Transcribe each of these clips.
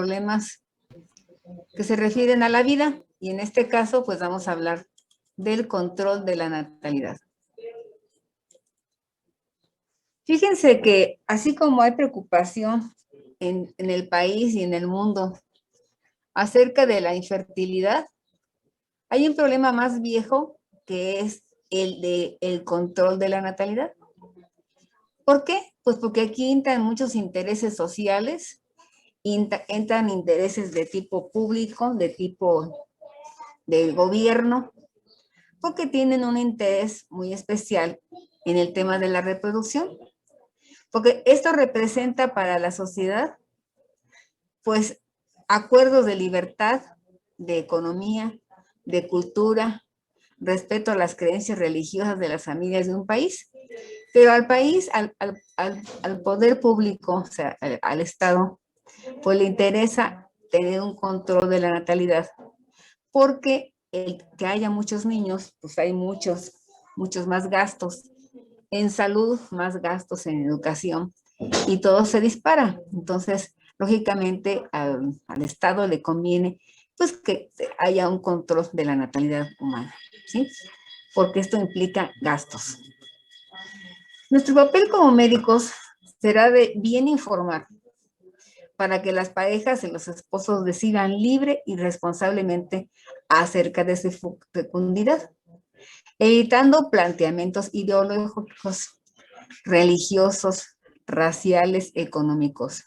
problemas que se refieren a la vida, y en este caso pues vamos a hablar del control de la natalidad. Fíjense que así como hay preocupación en el país y en el mundo acerca de la infertilidad, hay un problema más viejo que es el control de la natalidad. ¿Por qué? Pues porque aquí entran muchos intereses sociales, entran intereses de tipo público, de tipo del gobierno, porque tienen un interés muy especial en el tema de la reproducción. Porque esto representa para la sociedad, pues, acuerdos de libertad, de economía, de cultura, respeto a las creencias religiosas de las familias de un país. Pero al país, al poder público, o sea, al Estado, pues le interesa tener un control de la natalidad, porque el que haya muchos niños, pues hay muchos más gastos en salud, más gastos en educación, y todo se dispara. Entonces, lógicamente, al Estado le conviene pues que haya un control de la natalidad humana, ¿sí? Porque esto implica gastos. Nuestro papel como médicos será de bien informar para que las parejas y los esposos decidan libre y responsablemente acerca de su fecundidad, evitando planteamientos ideológicos, religiosos, raciales, económicos.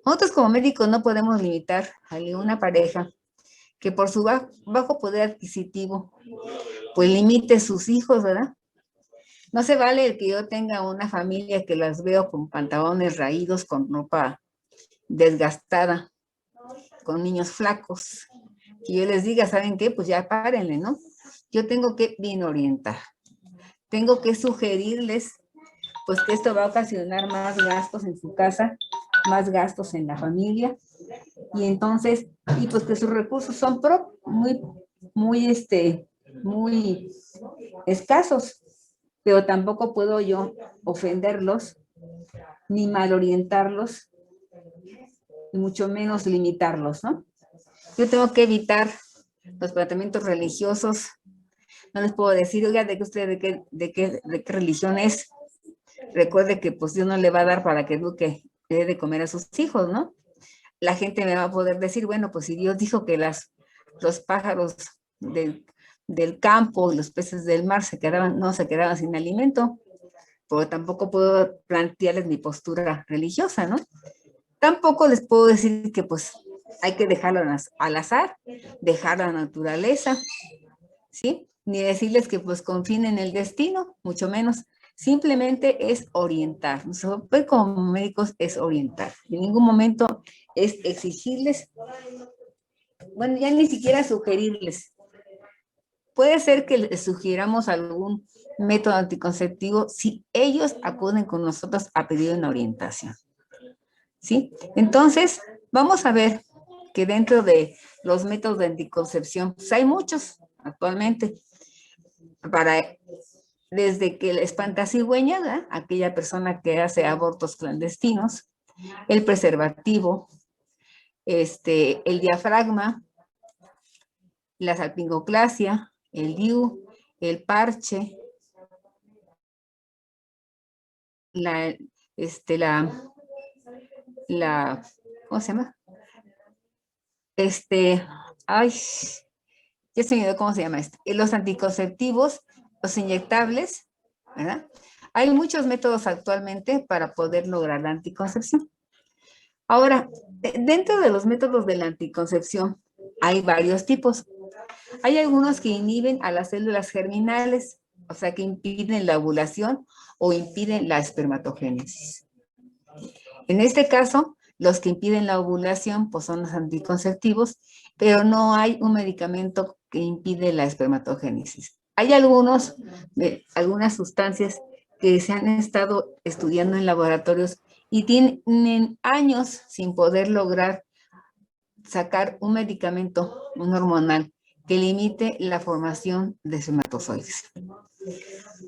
Nosotros como médicos no podemos limitar a una pareja que por su bajo poder adquisitivo, pues limite sus hijos, ¿verdad? No se vale el que yo tenga una familia que las veo con pantalones raídos, con ropa desgastada, con niños flacos, que yo les diga, ¿saben qué? Pues ya párenle, ¿no? Yo tengo que bien orientar, tengo que sugerirles, pues que esto va a ocasionar más gastos en su casa, más gastos en la familia, y entonces, y pues que sus recursos son muy escasos, pero tampoco puedo yo ofenderlos, ni mal orientarlos, y mucho menos limitarlos, ¿no? Yo tengo que evitar los planteamientos religiosos. No les puedo decir, oiga, de qué religión es. Recuerde que pues Dios no le va a dar para que eduque, le dé de comer a sus hijos, ¿no? La gente me va a poder decir, bueno, pues si Dios dijo que los pájaros del campo y los peces del mar no se quedaban sin alimento, pero tampoco puedo plantearles mi postura religiosa, ¿no? Tampoco les puedo decir que pues hay que dejarlo al azar, dejar la naturaleza, ¿sí? Ni decirles que pues confíen en el destino, mucho menos. Simplemente es orientar. Nuestro papel como médicos es orientar. En ningún momento es exigirles, bueno, ya ni siquiera sugerirles. Puede ser que les sugiramos algún método anticonceptivo si ellos acuden con nosotros a pedir una orientación, ¿sí? Entonces, vamos a ver que dentro de los métodos de anticoncepción, pues hay muchos actualmente, desde que la espantacigüeña, ¿verdad? Aquella persona que hace abortos clandestinos, el preservativo, el diafragma, la salpingoclasia, el DIU, el parche, ¿cómo se llama? Ay, ya se me olvidó cómo se llama esto. Los anticonceptivos, los inyectables, ¿verdad? Hay muchos métodos actualmente para poder lograr la anticoncepción. Ahora, dentro de los métodos de la anticoncepción hay varios tipos. Hay algunos que inhiben a las células germinales, o sea, que impiden la ovulación o impiden la espermatogénesis. En este caso, los que impiden la ovulación pues son los anticonceptivos, pero no hay un medicamento que impide la espermatogénesis. Hay algunas sustancias que se han estado estudiando en laboratorios y tienen años sin poder lograr sacar un medicamento, un hormonal, que limite la formación de espermatozoides.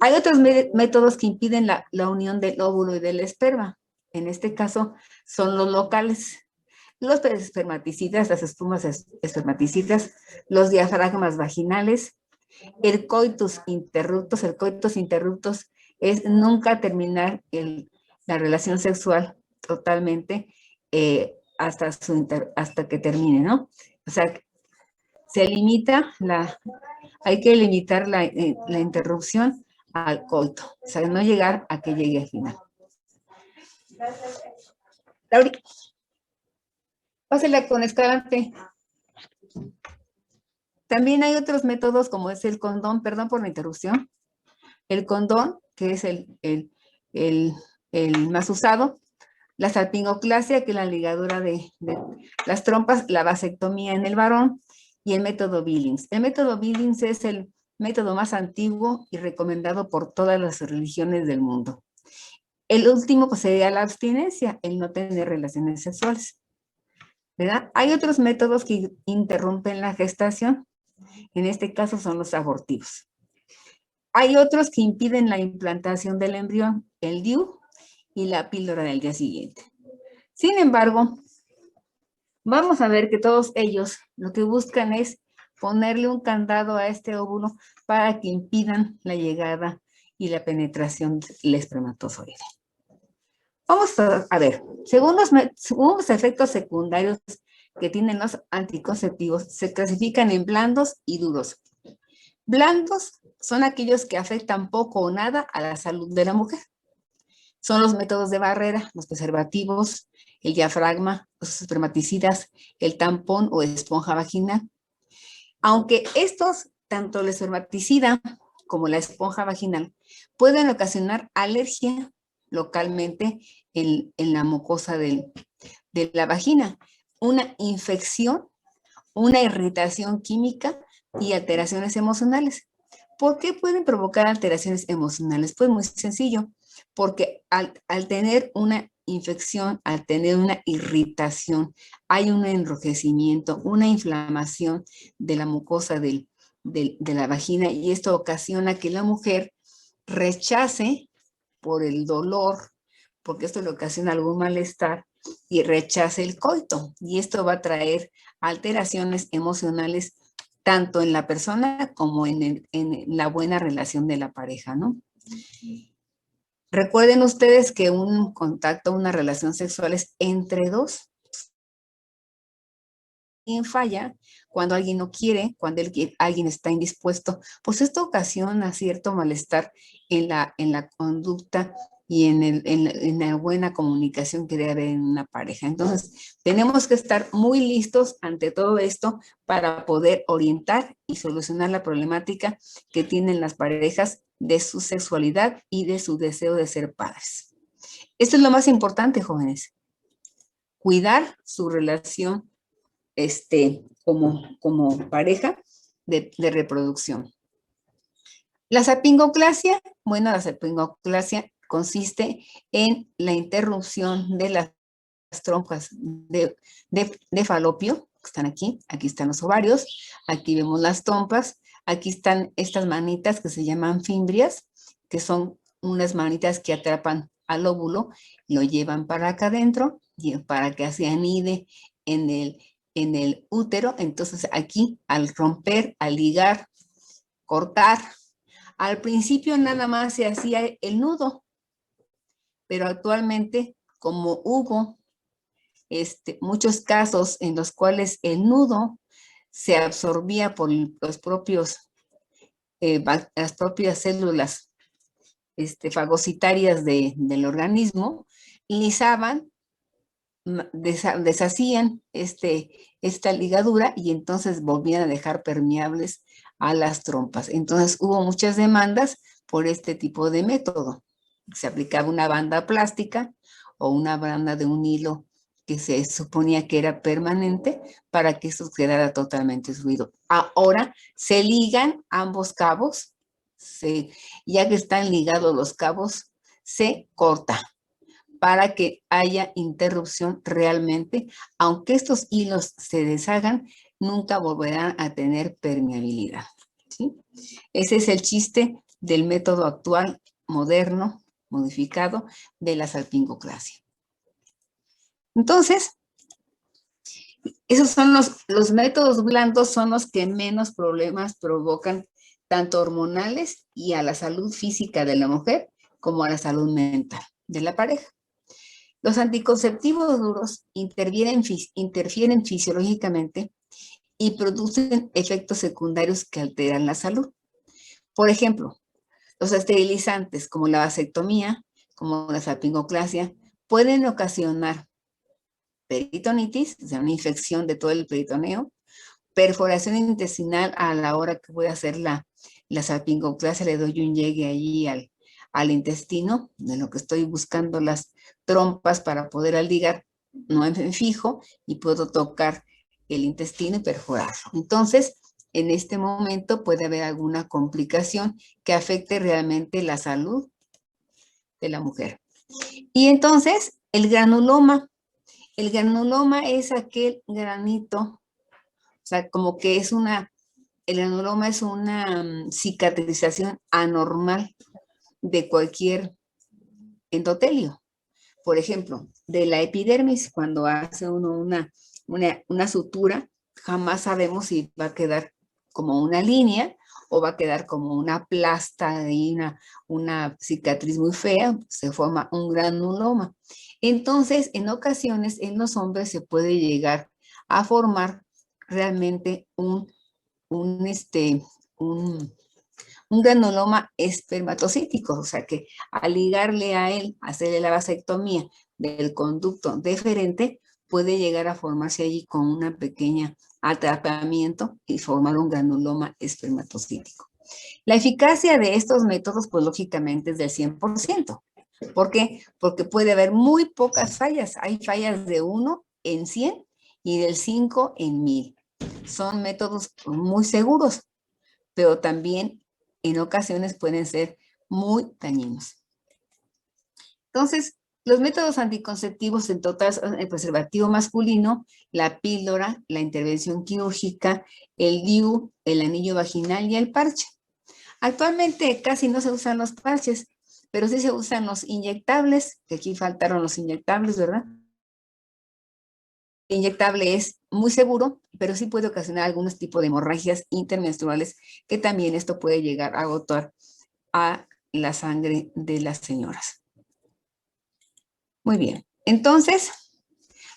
Hay otros métodos que impiden la unión del óvulo y del esperma. En este caso son los locales. los espermaticidas, las espumas espermaticidas, los diafragmas vaginales, el coitus interruptus. El coitus interruptus es nunca terminar la relación sexual totalmente hasta que termine, ¿no? O sea, se limita hay que limitar la interrupción al coito, o sea, no llegar a que llegue al final. Laura, pásela con Escalante. También hay otros métodos como es el condón, perdón por la interrupción. El condón, que es el más usado, la salpingoclasia, que es la ligadura de las trompas, la vasectomía en el varón, y el método Billings. El método Billings es el método más antiguo y recomendado por todas las religiones del mundo. El último pues, sería la abstinencia, el no tener relaciones sexuales, ¿verdad? Hay otros métodos que interrumpen la gestación, en este caso son los abortivos. Hay otros que impiden la implantación del embrión, el DIU y la píldora del día siguiente. Sin embargo, vamos a ver que todos ellos lo que buscan es ponerle un candado a este óvulo para que impidan la llegada y la penetración del espermatozoide. Vamos a ver, según los efectos secundarios que tienen los anticonceptivos, se clasifican en blandos y duros. Blandos son aquellos que afectan poco o nada a la salud de la mujer. Son los métodos de barrera, los preservativos, el diafragma, los espermaticidas, el tampón o esponja vaginal. Aunque estos, tanto el espermaticida como la esponja vaginal, pueden ocasionar alergia localmente en la mucosa de la vagina, una infección, una irritación química y alteraciones emocionales. ¿Por qué pueden provocar alteraciones emocionales? Pues muy sencillo, porque al tener una infección, al tener una irritación, hay un enrojecimiento, una inflamación de la mucosa de la vagina, y esto ocasiona que la mujer rechace por el dolor, porque esto le ocasiona algún malestar, y rechace el coito. Y esto va a traer alteraciones emocionales tanto en la persona como en la buena relación de la pareja, ¿no? Recuerden ustedes que un contacto, una relación sexual es entre dos. Alguien falla, cuando alguien no quiere, cuando alguien está indispuesto, pues esto ocasiona cierto malestar en la conducta y en la buena comunicación que debe haber en una pareja. Entonces, tenemos que estar muy listos ante todo esto para poder orientar y solucionar la problemática que tienen las parejas de su sexualidad y de su deseo de ser padres. Esto es lo más importante, jóvenes. Cuidar su relación como pareja de reproducción. La salpingoclasia, bueno, la salpingoclasia consiste en la interrupción de las trompas de falopio, que están aquí están los ovarios, aquí vemos las trompas, aquí están estas manitas que se llaman fimbrias, que son unas manitas que atrapan al óvulo, lo llevan para acá adentro, para que se anide en el útero. Entonces aquí al romper, al ligar, cortar, al principio nada más se hacía el nudo, pero actualmente como hubo muchos casos en los cuales el nudo se absorbía por las propias células fagocitarias del organismo, lisaban, deshacían esta ligadura y entonces volvían a dejar permeables a las trompas. Entonces hubo muchas demandas por este tipo de método. Se aplicaba una banda plástica o una banda de un hilo que se suponía que era permanente para que esto quedara totalmente fluido. Ahora se ligan ambos cabos, ya que están ligados los cabos, se corta para que haya interrupción realmente. Aunque estos hilos se deshagan, nunca volverán a tener permeabilidad, ¿sí? Ese es el chiste del método actual, moderno, modificado, de la salpingoclasia. Entonces, Esos son los métodos blandos, son los que menos problemas provocan, tanto hormonales y a la salud física de la mujer como a la salud mental de la pareja. Los anticonceptivos duros interfieren fisiológicamente y producen efectos secundarios que alteran la salud. Por ejemplo, los esterilizantes como la vasectomía, como la salpingoclasia, pueden ocasionar peritonitis, o sea, una infección de todo el peritoneo, perforación intestinal a la hora que voy a hacer la salpingoclasia, le doy un llegue allí al intestino, de lo que estoy buscando las trompas para poder ligar, no me fijo y puedo tocar el intestino y perforarlo. Entonces, en este momento puede haber alguna complicación que afecte realmente la salud de la mujer. Y entonces, el granuloma es aquel granito, o sea, como que es el granuloma es una cicatrización anormal de cualquier endotelio. Por ejemplo, de la epidermis, cuando hace uno una sutura, jamás sabemos si va a quedar como una línea o va a quedar como una plasta y una cicatriz muy fea, se forma un granuloma. Entonces, en ocasiones, en los hombres se puede llegar a formar realmente un, este, un, un granuloma espermatocítico, o sea que al ligarle a él, hacerle la vasectomía del conducto deferente, puede llegar a formarse allí con una pequeña atrapamiento y formar un granuloma espermatocítico. La eficacia de estos métodos, pues lógicamente es del 100%. ¿Por qué? Porque puede haber muy pocas fallas. Hay fallas de 1 en 100 y del 5 en 1000. Son métodos muy seguros, pero también en ocasiones pueden ser muy dañinos. Entonces, los métodos anticonceptivos en total son el preservativo masculino, la píldora, la intervención quirúrgica, el DIU, el anillo vaginal y el parche. Actualmente casi no se usan los parches, pero sí se usan los inyectables, que aquí faltaron los inyectables, ¿verdad? El inyectable es muy seguro, pero sí puede ocasionar algunos tipos de hemorragias intermenstruales, que también esto puede llegar a agotar a la sangre de las señoras. Muy bien, entonces,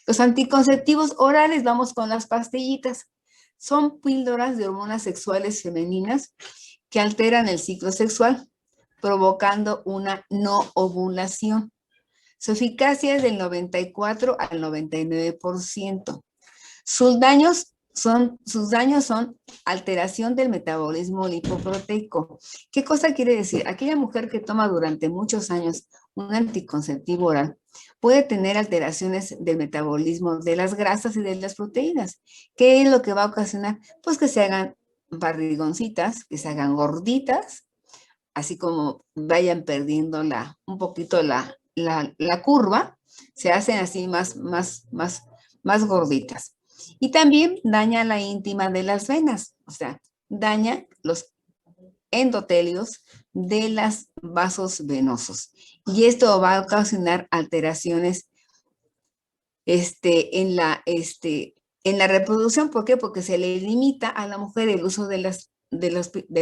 los anticonceptivos orales, vamos con las pastillitas. Son píldoras de hormonas sexuales femeninas que alteran el ciclo sexual, provocando una no ovulación. Su eficacia es del 94 al 99%. Sus daños son alteración del metabolismo lipoproteico. ¿Qué cosa quiere decir? Aquella mujer que toma durante muchos años un anticonceptivo oral puede tener alteraciones del metabolismo de las grasas y de las proteínas. ¿Qué es lo que va a ocasionar? Pues que se hagan barrigoncitas, que se hagan gorditas, así como vayan perdiendo un poquito la curva, se hacen así más gorditas. Y también daña la íntima de las venas, o sea, daña los endotelios de los vasos venosos. Y esto va a ocasionar alteraciones en la reproducción. ¿Por qué? Porque se le limita a la mujer el uso de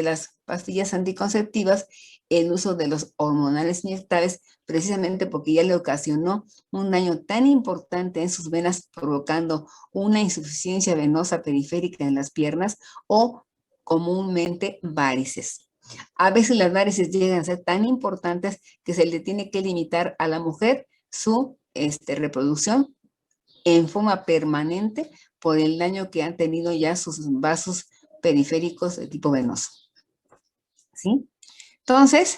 las pastillas anticonceptivas, el uso de los hormonales inyectables, precisamente porque ya le ocasionó un daño tan importante en sus venas, provocando una insuficiencia venosa periférica en las piernas o comúnmente varices. A veces las varices llegan a ser tan importantes que se le tiene que limitar a la mujer su reproducción en forma permanente por el daño que han tenido ya sus vasos periféricos de tipo venoso. ¿Sí? Entonces,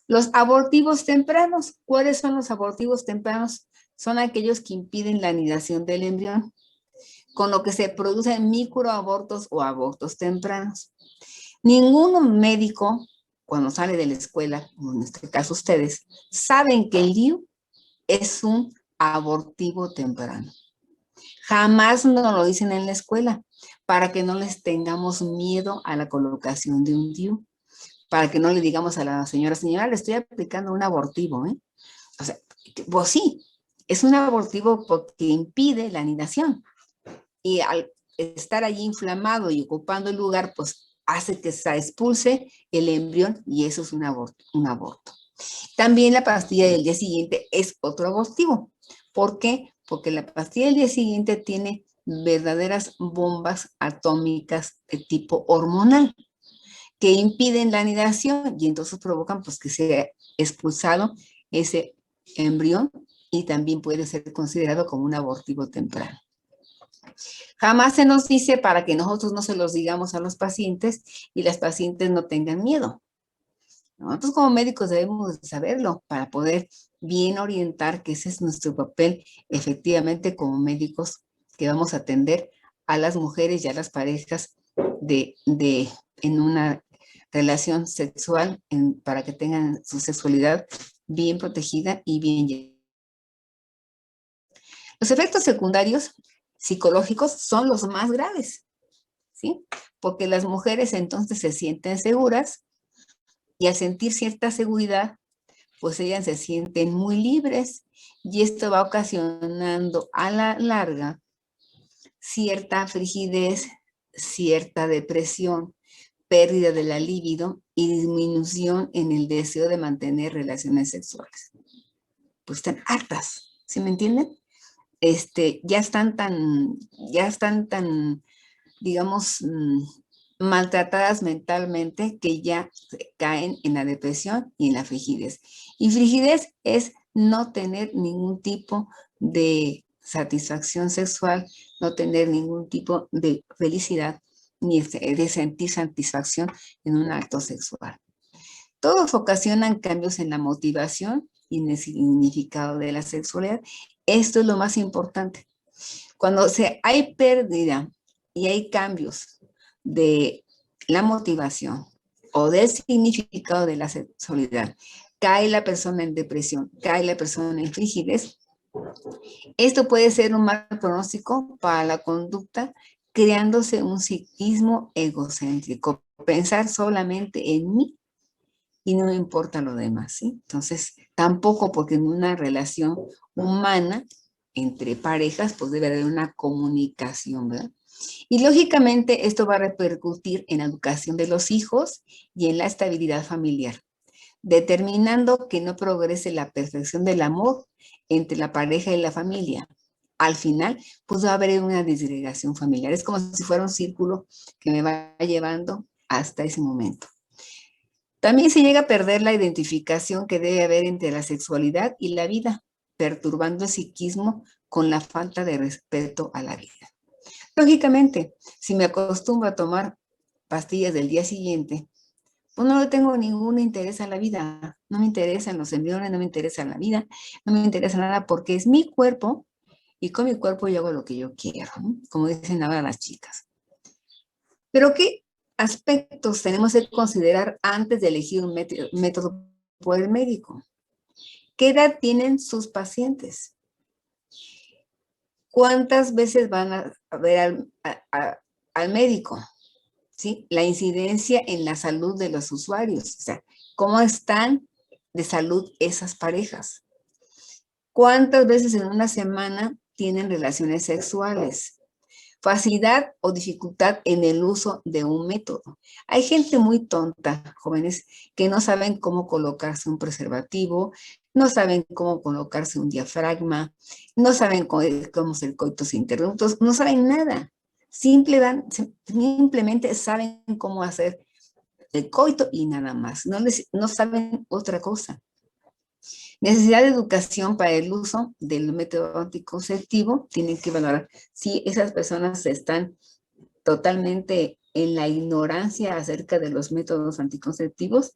los abortivos tempranos. ¿Cuáles son los abortivos tempranos? Son aquellos que impiden la anidación del embrión, con lo que se producen microabortos o abortos tempranos. Ningún médico, cuando sale de la escuela, como en este caso ustedes, saben que el DIU es un abortivo temprano. Jamás nos lo dicen en la escuela, para que no les tengamos miedo a la colocación de un DIU, para que no le digamos a la señora, le estoy aplicando un abortivo, ¿eh? O sea, pues sí, es un abortivo porque impide la anidación. Y al estar allí inflamado y ocupando el lugar, pues hace que se expulse el embrión y eso es un aborto. También la pastilla del día siguiente es otro abortivo. ¿Por qué? Porque la pastilla del día siguiente tiene verdaderas bombas atómicas de tipo hormonal que impiden la anidación y entonces provocan pues que sea expulsado ese embrión y también puede ser considerado como un abortivo temprano. Jamás se nos dice para que nosotros no se los digamos a los pacientes y las pacientes no tengan miedo. Nosotros como médicos debemos saberlo para poder bien orientar que ese es nuestro papel efectivamente como médicos que vamos a atender a las mujeres y a las parejas en una relación sexual para que tengan su sexualidad bien protegida y bien. Los efectos secundarios psicológicos son los más graves, ¿sí? Porque las mujeres entonces se sienten seguras y al sentir cierta seguridad, pues ellas se sienten muy libres y esto va ocasionando a la larga cierta frigidez, cierta depresión, pérdida de la libido y disminución en el deseo de mantener relaciones sexuales. Pues están hartas, ¿sí me entienden? Ya están tan, digamos, maltratadas mentalmente que ya caen en la depresión y en la frigidez. Y frigidez es no tener ningún tipo de satisfacción sexual, no tener ningún tipo de felicidad ni de sentir satisfacción en un acto sexual. Todos ocasionan cambios en la motivación y en el significado de la sexualidad. Esto es lo más importante. Cuando hay pérdida y hay cambios de la motivación o del significado de la sexualidad, cae la persona en depresión, cae la persona en frigidez, esto puede ser un mal pronóstico para la conducta, creándose un psiquismo egocéntrico, pensar solamente en mí y no me importa lo demás, ¿sí? Entonces, tampoco porque en una relación humana entre parejas, pues debe haber una comunicación, ¿verdad? Y lógicamente esto va a repercutir en la educación de los hijos y en la estabilidad familiar, determinando que no progrese la perfección del amor entre la pareja y la familia. Al final, pues va a haber una disgregación familiar. Es como si fuera un círculo que me va llevando hasta ese momento. También se llega a perder la identificación que debe haber entre la sexualidad y la vida, perturbando el psiquismo con la falta de respeto a la vida. Lógicamente, si me acostumbro a tomar pastillas del día siguiente, pues no le tengo ningún interés a la vida, no me interesan los embriones, no me interesa la vida, no me interesa nada porque es mi cuerpo y con mi cuerpo yo hago lo que yo quiero, ¿no? Como dicen ahora las chicas. Pero ¿qué aspectos tenemos que considerar antes de elegir un método por el médico? ¿Qué edad tienen sus pacientes? ¿Cuántas veces van a ver al médico? ¿Sí? La incidencia en la salud de los usuarios, o sea, ¿cómo están de salud esas parejas? ¿Cuántas veces en una semana tienen relaciones sexuales? Facilidad o dificultad en el uso de un método. Hay gente muy tonta, jóvenes, que no saben cómo colocarse un preservativo, no saben cómo colocarse un diafragma, no saben cómo hacer coitos interruptos, no saben nada. Simplemente saben cómo hacer el coito y nada más. No saben otra cosa. Necesidad de educación para el uso del método anticonceptivo. Tienen que valorar si esas personas están totalmente en la ignorancia acerca de los métodos anticonceptivos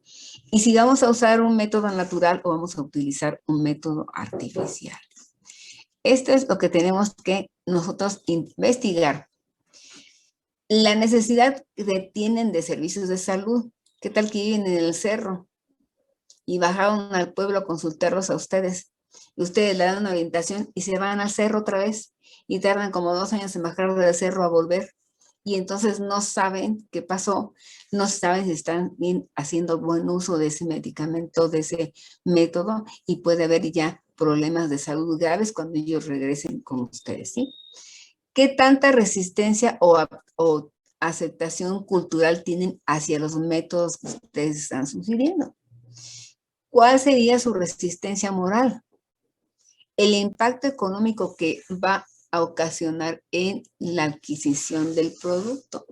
y si vamos a usar un método natural o vamos a utilizar un método artificial. Esto es lo que tenemos que nosotros investigar. La necesidad que tienen de servicios de salud. ¿Qué tal que viven en el cerro y bajaron al pueblo a consultarlos a ustedes? Y ustedes le dan una orientación y se van al cerro otra vez y tardan como 2 años en bajar del cerro a volver. Y entonces no saben qué pasó, no saben si están bien haciendo buen uso de ese medicamento, de ese método, y puede haber ya problemas de salud graves cuando ellos regresen con ustedes, ¿sí? ¿Qué tanta resistencia o aceptación cultural tienen hacia los métodos que ustedes están sugiriendo? ¿Cuál sería su resistencia moral? El impacto económico que va a ocasionar en la adquisición del producto.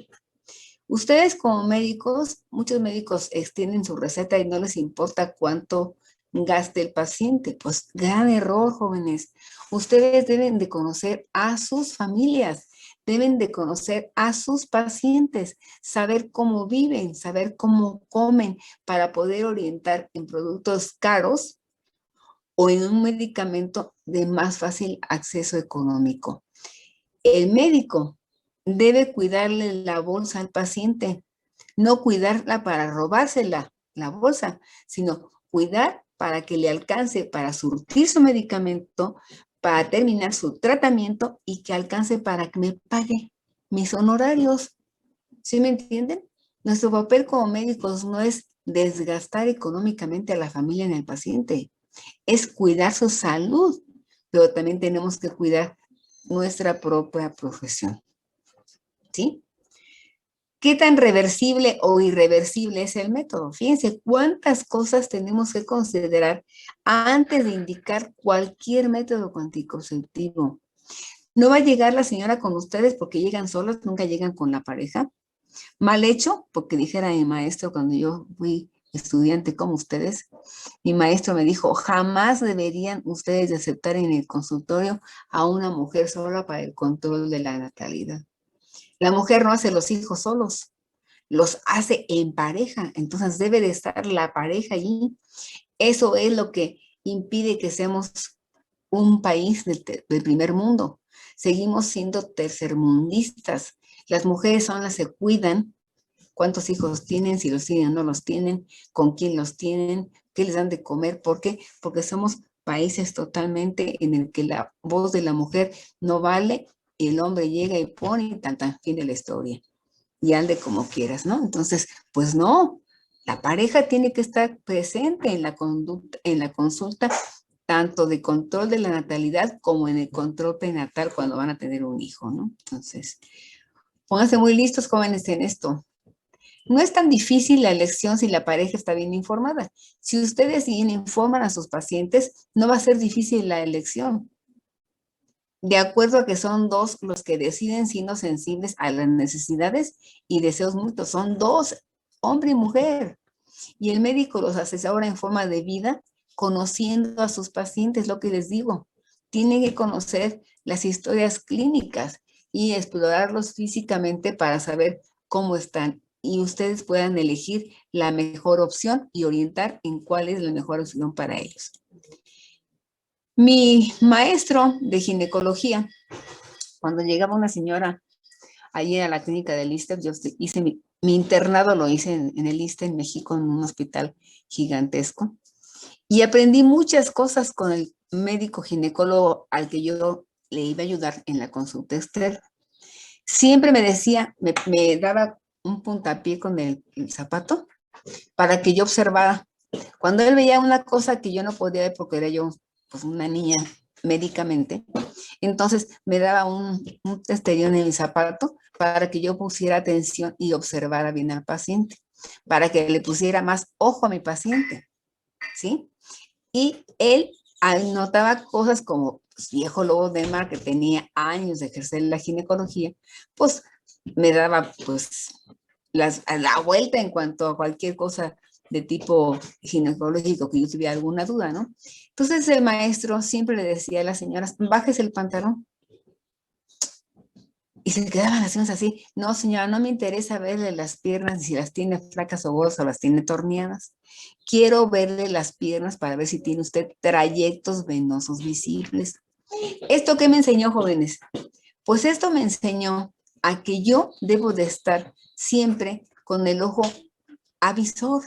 Ustedes como médicos, muchos médicos extienden su receta y no les importa cuánto gaste el paciente. Pues gran error, jóvenes. Ustedes deben de conocer a sus familias, deben de conocer a sus pacientes, saber cómo viven, saber cómo comen para poder orientar en productos caros o en un medicamento de más fácil acceso económico. El médico debe cuidarle la bolsa al paciente, no cuidarla para robársela, la bolsa, sino cuidar para que le alcance para surtir su medicamento, para terminar su tratamiento y que alcance para que me pague mis honorarios. ¿Sí me entienden? Nuestro papel como médicos no es desgastar económicamente a la familia ni al paciente, es cuidar su salud, pero también tenemos que cuidar nuestra propia profesión, ¿sí? ¿Qué tan reversible o irreversible es el método? Fíjense cuántas cosas tenemos que considerar antes de indicar cualquier método anticonceptivo. No va a llegar la señora con ustedes porque llegan solas, nunca llegan con la pareja. Mal hecho, porque dijera mi maestro cuando yo fui estudiante como ustedes, mi maestro me dijo, jamás deberían ustedes de aceptar en el consultorio a una mujer sola para el control de la natalidad. La mujer no hace los hijos solos, los hace en pareja, entonces debe de estar la pareja allí. Eso es lo que impide que seamos un país del primer mundo. Seguimos siendo tercermundistas. Las mujeres son las que cuidan cuántos hijos tienen, si los tienen o no los tienen, con quién los tienen, qué les dan de comer. ¿Por qué? Porque somos países totalmente en el que la voz de la mujer no vale, y el hombre llega y pone y tan fin de la historia. Y ande como quieras, ¿no? Entonces, pues no, la pareja tiene que estar presente en la conducta, en la consulta, tanto de control de la natalidad como en el control prenatal cuando van a tener un hijo, ¿no? Entonces, pónganse muy listos, jóvenes, en esto. No es tan difícil la elección si la pareja está bien informada. Si ustedes bien informan a sus pacientes, no va a ser difícil la elección. De acuerdo a que son dos los que deciden siendo sensibles a las necesidades y deseos mutuos. Son dos, hombre y mujer. Y el médico los asesora en forma de vida, conociendo a sus pacientes, lo que les digo. Tienen que conocer las historias clínicas y explorarlos físicamente para saber cómo están. Y ustedes puedan elegir la mejor opción y orientar en cuál es la mejor opción para ellos. Mi maestro de ginecología, cuando llegaba una señora allí a la clínica del ISSSTE, yo hice mi internado, lo hice en el ISSSTE en México, en un hospital gigantesco, y aprendí muchas cosas con el médico ginecólogo al que yo le iba a ayudar en la consulta externa. Siempre me decía, me daba un puntapié con el zapato para que yo observara. Cuando él veía una cosa que yo no podía ver porque era yo pues una niña médicamente, entonces me daba un testerión en el zapato para que yo pusiera atención y observara bien al paciente, para que le pusiera más ojo a mi paciente, ¿sí? Y él notaba cosas como pues, viejo lobo de mar que tenía años de ejercer la ginecología, pues me daba pues la vuelta en cuanto a cualquier cosa de tipo ginecológico que yo tuviera alguna duda, ¿no? Entonces el maestro siempre le decía a las señoras, bájese el pantalón. Y se quedaban las señoras así, no señora, no me interesa verle las piernas, si las tiene flacas o gordas o las tiene torneadas. Quiero verle las piernas para ver si tiene usted trayectos venosos visibles. ¿Esto qué me enseñó, jóvenes? Pues esto me enseñó a que yo debo de estar siempre con el ojo avisor,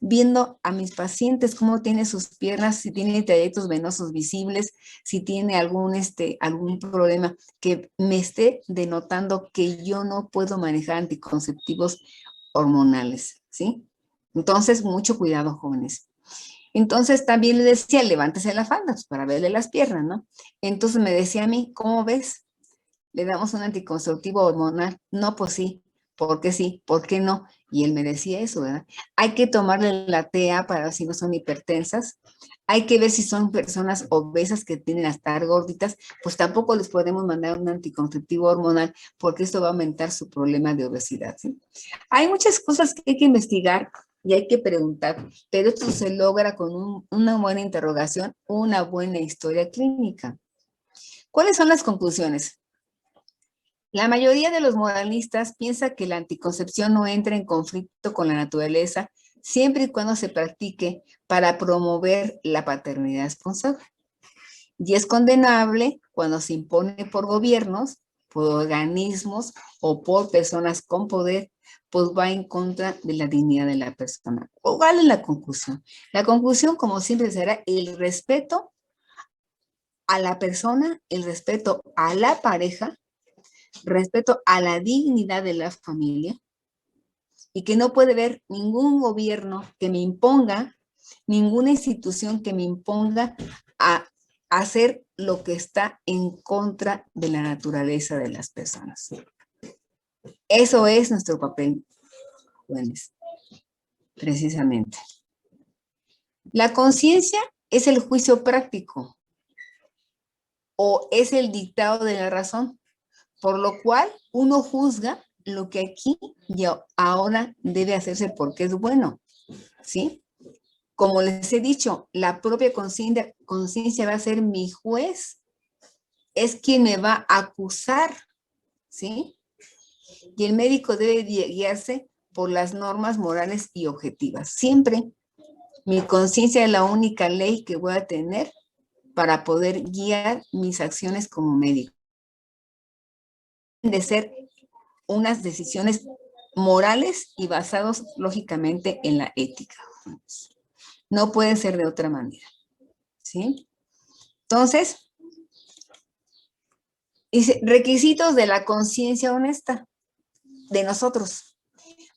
viendo a mis pacientes cómo tiene sus piernas, si tiene trayectos venosos visibles, si tiene algún problema que me esté denotando que yo no puedo manejar anticonceptivos hormonales, ¿sí? Entonces, mucho cuidado, jóvenes. Entonces también le decía, levántese la falda pues, para verle las piernas, ¿no? Entonces me decía a mí, ¿cómo ves? ¿Le damos un anticonceptivo hormonal? No, pues sí, ¿por qué no? Y él me decía eso, ¿verdad? Hay que tomarle la TA para ver si no son hipertensas. Hay que ver si son personas obesas que tienen a estar gorditas, pues tampoco les podemos mandar un anticonceptivo hormonal porque esto va a aumentar su problema de obesidad, ¿sí? Hay muchas cosas que hay que investigar y hay que preguntar, pero esto se logra con una buena interrogación, una buena historia clínica. ¿Cuáles son las conclusiones? La mayoría de los moralistas piensa que la anticoncepción no entra en conflicto con la naturaleza siempre y cuando se practique para promover la paternidad responsable. Y es condenable cuando se impone por gobiernos, por organismos o por personas con poder, pues va en contra de la dignidad de la persona. ¿Cuál es la conclusión? La conclusión, como siempre, será el respeto a la persona, el respeto a la pareja, respeto a la dignidad de la familia y que no puede haber ningún gobierno que me imponga, ninguna institución que me imponga a hacer lo que está en contra de la naturaleza de las personas. Eso es nuestro papel, jóvenes, precisamente. La conciencia es el juicio práctico o es el dictado de la razón, por lo cual uno juzga lo que aquí y ahora debe hacerse porque es bueno, ¿sí? Como les he dicho, la propia conciencia va a ser mi juez, es quien me va a acusar, ¿sí? Y el médico debe guiarse por las normas morales y objetivas. Siempre mi conciencia es la única ley que voy a tener para poder guiar mis acciones como médico. De ser unas decisiones morales y basados lógicamente en la ética. No puede ser de otra manera, ¿sí? Entonces, dice, requisitos de la conciencia honesta de nosotros.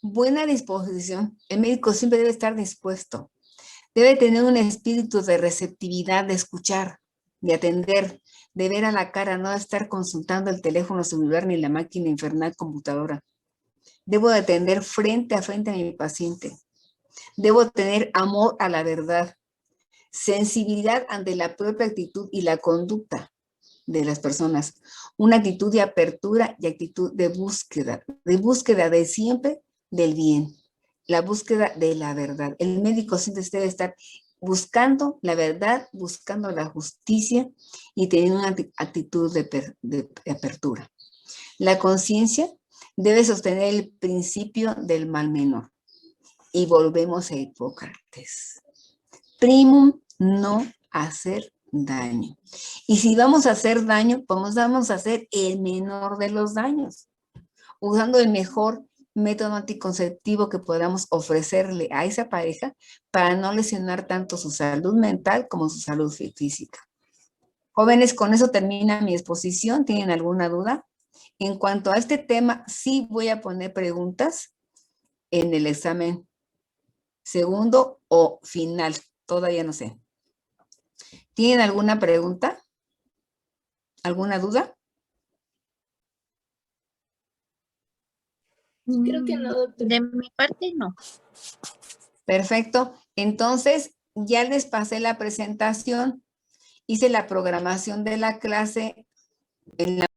Buena disposición. El médico siempre debe estar dispuesto. Debe tener un espíritu de receptividad, de escuchar, de atender, de ver a la cara, no estar consultando el teléfono celular ni la máquina infernal computadora. Debo de atender frente a mi paciente. Debo tener amor a la verdad, sensibilidad ante la propia actitud y la conducta de las personas, una actitud de apertura y actitud de búsqueda de siempre del bien, la búsqueda de la verdad. El médico siempre debe estar buscando la verdad, buscando la justicia y teniendo una actitud de apertura. La conciencia debe sostener el principio del mal menor. Y volvemos a Hipócrates. Primum no hacer daño. Y si vamos a hacer daño, pues vamos a hacer el menor de los daños, usando el mejor método anticonceptivo que podamos ofrecerle a esa pareja para no lesionar tanto su salud mental como su salud física. Jóvenes, con eso termina mi exposición. ¿Tienen alguna duda? En cuanto a este tema, sí voy a poner preguntas en el examen segundo o final. Todavía no sé. ¿Tienen alguna pregunta? ¿Alguna duda? Creo que no, doctor. De mi parte, no. Perfecto. Entonces, ya les pasé la presentación, hice la programación de la clase en la